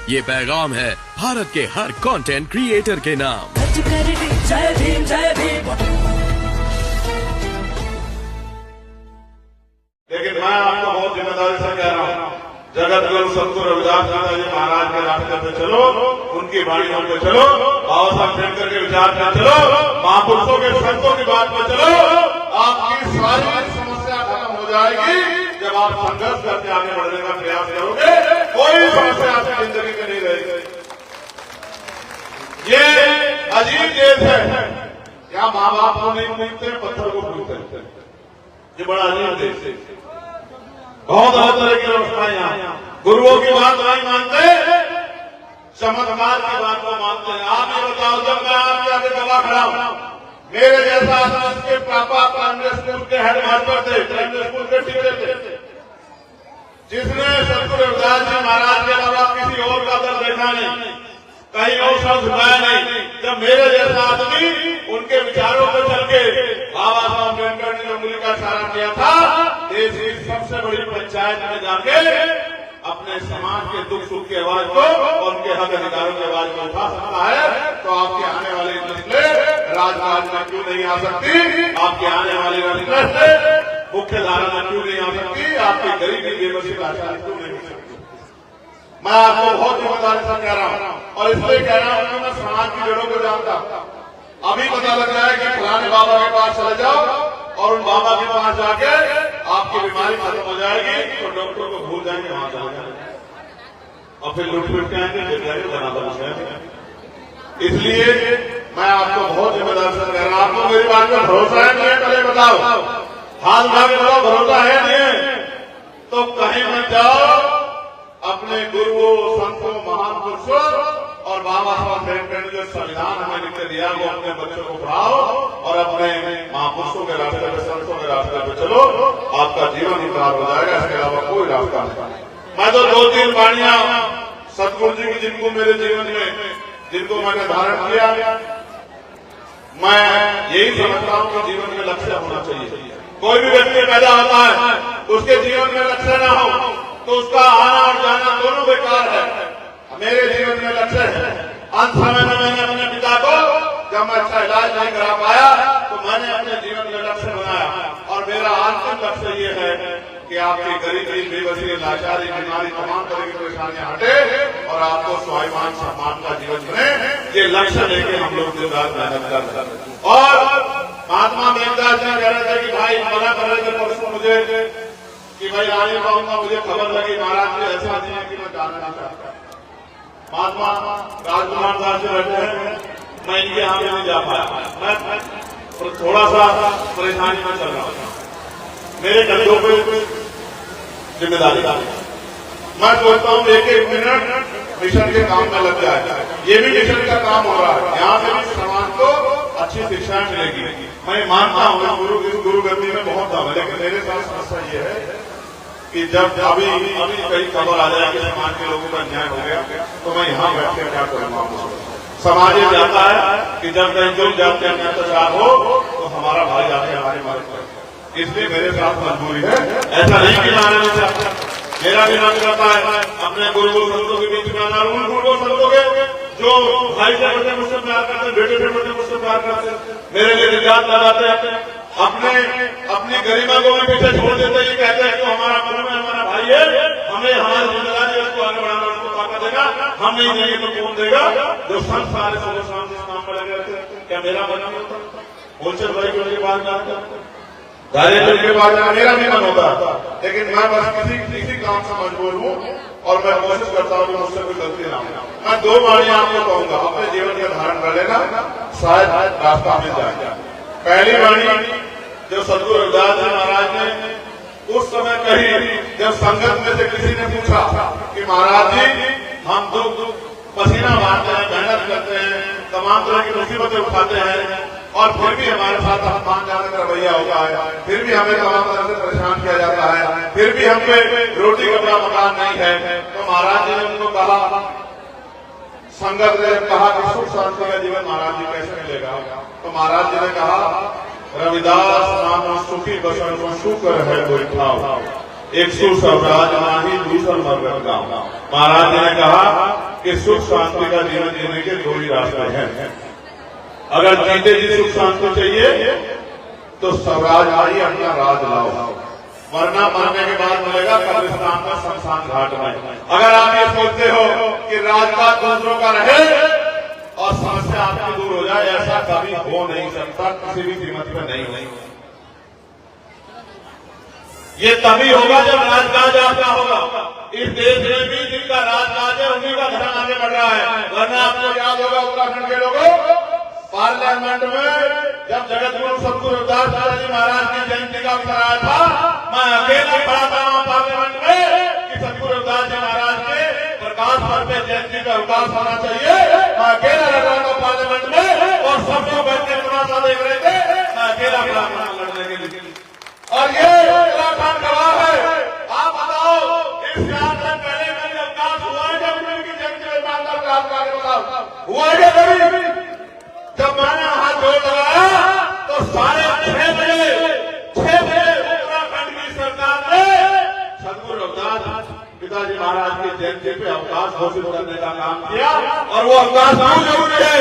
ये पैगाम है भारत के हर कंटेंट क्रिएटर के नाम। जय भीम जय भीम। लेकिन मैं आपको बहुत जिम्मेदारी से कह रहा हूँ, जगत गुरु सतगुरु रविदास जी महाराज के रास्ते पे चलो, उनकी वाणियों पे चलो, बाबा साहब अम्बेडकर के विचार पे चलो, महापुरुषों के संतों की बात पे चलो। आपकी सारी समस्या खत्म हो जाएगी जब आप संघर्ष करके आगे बढ़ने का प्रयास करोगे। कोई समस्या आपकी जिंदगी में नहीं रहेगी। ये अजीब देश है, क्या माँ बाप को नहीं पूछते, पत्थर को पूछते। ये बड़ा अजीब देश है। बहुत अलग तरह की व्यवस्था है यहाँ। गुरुओं की बात नहीं मानते, चमत्कार की बात को मानते हैं। आप ये बताओ, जब मैं आपके आगे गवाह खड़ा हूं, मेरे जैसा के पापा प्राइमरी स्कूल के हेड मास्टर थे, प्राइमरी स्कूल के टीचर थे, जिसने सतगुरु रविदास जी महाराज के अलावा किसी और का दर देखा नहीं, कहीं और शब्द सुनाया नहीं। जब मेरे जैसा आदमी उनके विचारों पर चल के बाबा साहब अम्बेडकर ने उंगली का इशारा किया था, देश की सबसे बड़ी पंचायत में जाके अपने समाज के दुख सुख की आवाज को और उनके हक अधिकारों की आवाज को उठा सकता है, तो आपकी आने वाली नस्लें राजकाज में क्यों नहीं आ सकती? आपकी आने वाली नस्लें मुख्य धारा में क्यों नहीं आ सकती? आपकी गरीबी बेबसी लाचारी क्यों नहीं हो सकती? मैं आपको बहुत जिम्मेदारी से कह रहा हूँ, और इसलिए कह रहा हूँ कि मैं समाज की जड़ों को जानता। अभी पता लग रहा है कि फलाने बाबा के पास चले जाओ और उन बाबा के पास जाके आपकी बीमारी खत्म हो जाएगी, तो डॉक्टर को भूल जाएंगे, वहां चले जाएंगे और फिर लुट लुट के आएंगे, फिर जाएंगे बनाते। इसलिए मैं आपको बहुत जिम्मेदारी से कह रहा हूँ, आपको मेरी बात पर भरोसा है नहीं है? पहले बताओ, हाथ उठा के बताओ, भरोसा है नहीं है? तो कहीं मत जाओ, अपने गुरुओं, संतों, महान पुरुषों और बाबा साहब अम्बेडकर ने जो संविधान हमें लिख के दिया, वो अपने बच्चों को पढ़ाओ और अपने महापुरुषों के रास्ते पे, संतों के रास्ते पे चलो। आपका जीवन ही पार हो जाएगा, इसके अलावा कोई रास्ता नहीं। मैं तो 2-3 वाणियां सतगुरु जी की, जिनको मेरे जीवन में, जिनको मैंने धारण किया, मैं यही समझता हूँ कि जीवन में लक्ष्य होना चाहिए। कोई भी व्यक्ति पैदा होता है, उसके जीवन में लक्ष्य न हो तो उसका आना और जाना दोनों बेकार है। मेरे जीवन में लक्ष्य है। अंत समय में मैंने अपने पिता को, जब मैं अच्छा इलाज नहीं करा पाया, तो मैंने अपने जीवन में लक्ष्य बनाया, और मेरा अंतिम लक्ष्य ये है कि आपकी गरीबी, बेबसी, लाचारी, बीमारी, तमाम तरह की परेशानियां हटे और आपको स्वाभिमान सम्मान का जीवन बने। ये लक्ष्य लेके हम लोग दिन रात मेहनत कर रहे हैं। और महात्मा मेघदास जी कह रहे थे कि भाई मना कर रहे थे परसों मुझे कि भाई आने पाऊंगा, मुझे खबर लगी महाराज जी ऐसा नहीं है कि मैं जाना नहीं चाहता। महात्मा राजकुमार दास जी रहते हैं, मैं इनके यहाँ भी नहीं जा पाया, मैं थोड़ा सा परेशानी में चल रहा हूँ। मेरे कंधों पे जिम्मेदारी, मैं सोचता हूँ एक मिनट मिशन के काम में लग जाए। ये भी मिशन का काम हो रहा है, यहाँ से भी समाज को अच्छी शिक्षा मिलेगी। मैं मानता हूँ गुरु गति में बहुत दम है, लेकिन मेरे साथ समस्या ये है कि जब अभी कहीं खबर आ जाए कि समाज के लोगों का अन्याय हो गया, तो मैं यहाँ बैठ के क्या करूँगा? समाज ये चाहता है कि जब कहीं जो जाते हैं अत्याचार हो तो हमारा भाई आके हमारे मारे, इसलिए मेरे साथ मजबूरी है। ऐसा नहीं कि मारने नहीं चाहता, मेरा भी मन करता है अपने गुरु संतों के बीच में आना। उन गुरु संतों के जो भाई से बड़े मुझसे प्यार करते, बेटे से बड़े मुझसे प्यार करते, मेरे लिए निजात लगाते हैं, अपनी गरिमा को भी पीछे छोड़ देते, ये कहते हैं कि हमारा मन में हमारा भाई है, हमें हमारी जिम्मेदारी है उसको आगे बढ़ाना, उसको ताकत देगा, हम नहीं देंगे तो कौन देगा? जो संत सारे सुबह शाम जिस काम में लगे रहते हैं, क्या मेरा मन नहीं होता? बोलचे भाई के उनके पास जाता, के पास जाना मेरा भी मन होता, लेकिन मैं बस किसी काम से मजबूर हूँ और मैं कोशिश करता हूँ कि मुझसे कोई गलती ना हो। मैं 2 वाणियां आपको कहूंगा, अपने जीवन का धारण कर लेना, शायद रास्ता मिल जाए। पहली वाणी जो सतगुरु रविदास जी महाराज ने उस समय कही, जब संगत में से किसी ने पूछा कि महाराज जी हम दुख पसीना मारते हैं, मेहनत करते हैं, तमाम तरह की मुसीबतें उठाते हैं, और फिर भी हमारे साथ अपमान जाने का रवैया होता है, फिर भी हमें तमाम तरह से परेशान किया जाता है, फिर भी हम पे रोटी कपड़ा मकान नहीं है। तो महाराज जी ने उनको कहा, संगत ने कहा कि सुख शांति का जीवन महाराज जी कैसे मिलेगा? तो महाराज जी ने कहा, रविदास नाम सुखी बसन को शुक्र है कोई ठाव, 100 सब राज नाही दूसर मरगत गाँव। महाराज जी ने कहा कि सुख शांति का जीवन जीने के दो ही रास्ते हैं। अगर जीते जी सुख शांति चाहिए तो स्वराज आई अपना राज लाओ, वरना मरने के बाद मिलेगा कब्रिस्तान में, शमशान घाट में। अगर आप ये सोचते हो कि राजपाट दूसरों का रहे और समस्या आपकी दूर हो जाए, ऐसा कभी हो नहीं सकता, किसी भी कीमत पर नहीं। ये तभी होगा जब राजकाज आपका होगा। इस देश में भी जिनका राजकाज है उन्हीं का धर्म आगे बढ़ रहा है। वरना आपको याद होगा उत्तराखंड के लोगों, पार्लियामेंट में जब जगतगुरु सतगुरु रविदास जी महाराज की जयंती का अवसर आया था, मैं अकेला खड़ा था वहां पार्लियामेंट में कि सतगुरु रविदास जी महाराज के प्रकाश पर्व पे जयंती का अवकाश होना चाहिए। मैं अकेला लड़ रहा था पार्लियामेंट में और सब लोग बैठ के तमाशा देख रहे थे। मैं अकेला खड़ा था लड़ने के लिए। और ये उत्तराखंड गवाह है। आप बताओ, इस 4 दिन पहले कभी अवकाश हुआ है जब उनकी जयंती में ईमानदार का बताओ हुआ है कभी? जब मैंने हाथ जोड़ लगाया तो 6:30 बजे उत्तराखंड की सरकार ने सतगुरु रविदास पिताजी महाराज की जयंती पे अवकाश घोषित करने का काम किया। और वो अवकाश क्यों जरूरी है?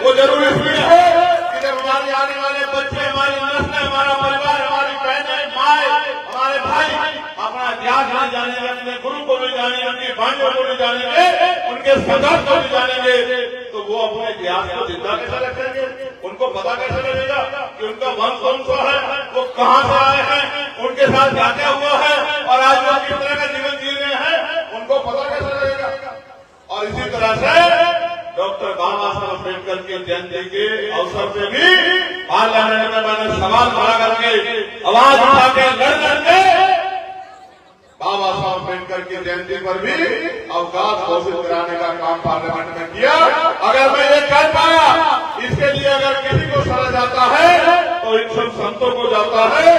वो जरूरी इसलिए है कि जब हमारे आने वाले बच्चे, हमारी नस्लें, हमारा परिवार, हमारी बहनें, माए, हमारे भाई अपना इतिहास नहीं जानेंगे, अपने गुरु को नहीं जानेंगे, उनकी भाइयों को नहीं जानेंगे, उनके संघर्ष को नहीं जानेंगे, तो वो अपने इतिहास को जिंदा कैसे रखेंगे? उनको पता कैसे लगेगा कि उनका वंश कौन सा है, वो कहां से आए हैं, उनके साथ क्या क्या हुआ है और आज वो किस तरह का जीवन जी रहे हैं, उनको पता कैसे लगेगा? और इसी तरह से डॉक्टर बाबा साहब अम्बेडकर की जयंती के अवसर पे भी पार्लियामेंट में मैंने सवाल खड़ा करके आवाज उठा के लड़ करके बाबा साहब अम्बेडकर की जयंती पर भी अवकाश घोषित कराने का काम पार्लियामेंट में किया। अगर मैं ये कर पाया, इसके लिए अगर किसी को सजा जाता है तो इन सब संतों को जाता है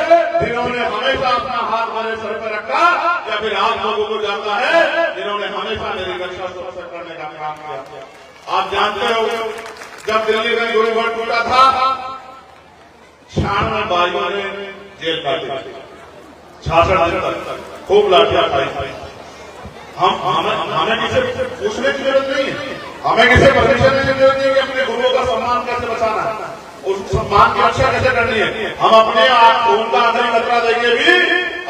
जिन्होंने हमेशा अपना हाथ हमारे सर पर रखा, या फिर आप लोगों को जाता है जिन्होंने हमेशा मेरी रक्षा सुरक्षा करने का काम किया। आप जानते हो, जब दिल्ली में गुरुगढ़ टूटा था, 96 बाइयों ने जेल काटी, 66 दिन तक खूब लाठियां खाई। हमें किसी पूछने की जरूरत नहीं है, हमें किसी परमिशन की जरूरत नहीं है कि अपने गुरुओं का सम्मान कैसे बचाना है, उस सम्मान की रक्षा कैसे करनी है। हम अपने आप उनका आखिरी खतरा देंगे भी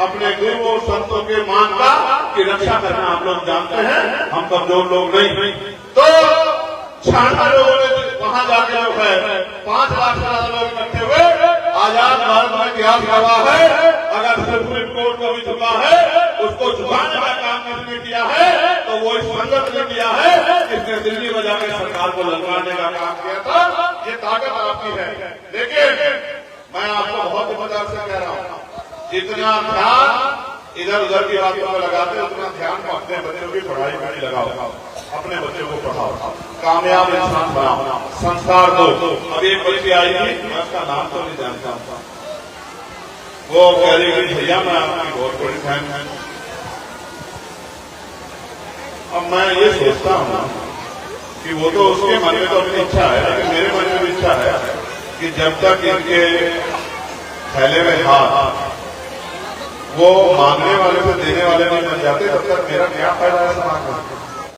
अपने गुरु और संतों के मान का की रक्षा करना हम लोग जानते हैं, हम कमजोर लोग नहीं। तो 96 लोगों ने वहां जाके जो है 5 लाख से ज्यादा लोग इकट्ठे हुए। आजाद भारत में इतिहास गवाह है, अगर सुप्रीम कोर्ट को भी झुका है, उसको झुकाने का काम किसने किया है, तो वो इस संगत ने किया है जिसने दिल्ली में जाकर सरकार को ललकारने का काम किया था। ये ताकत आपकी है। लेकिन मैं आपको बहुत ईमानदार से कह रहा हूं, जितना ध्यान इधर उधर की बातों में लगाते हो, उतना ध्यान को अपने बच्चों की पढ़ाई में नहीं लगाओ, अपने बच्चों को पढ़ाओ, कामयाब इंसान बनाओ, संस्कार दो। अब एक बच्ची आई थी, मैं उसका नाम तो नहीं जानता, वो कह रही कि भैया मैं आपकी बहुत बड़ी फैन है। अब मैं ये सोचता हूँ कि वो तो उसके मन में तो अपनी इच्छा है, लेकिन मेरे मन में भी इच्छा है कि जब तक इनके थैले में हाथ वो मांगने वाले से देने वाले नहीं बन जाते, तब तक मेरा क्या फायदा है समाज में।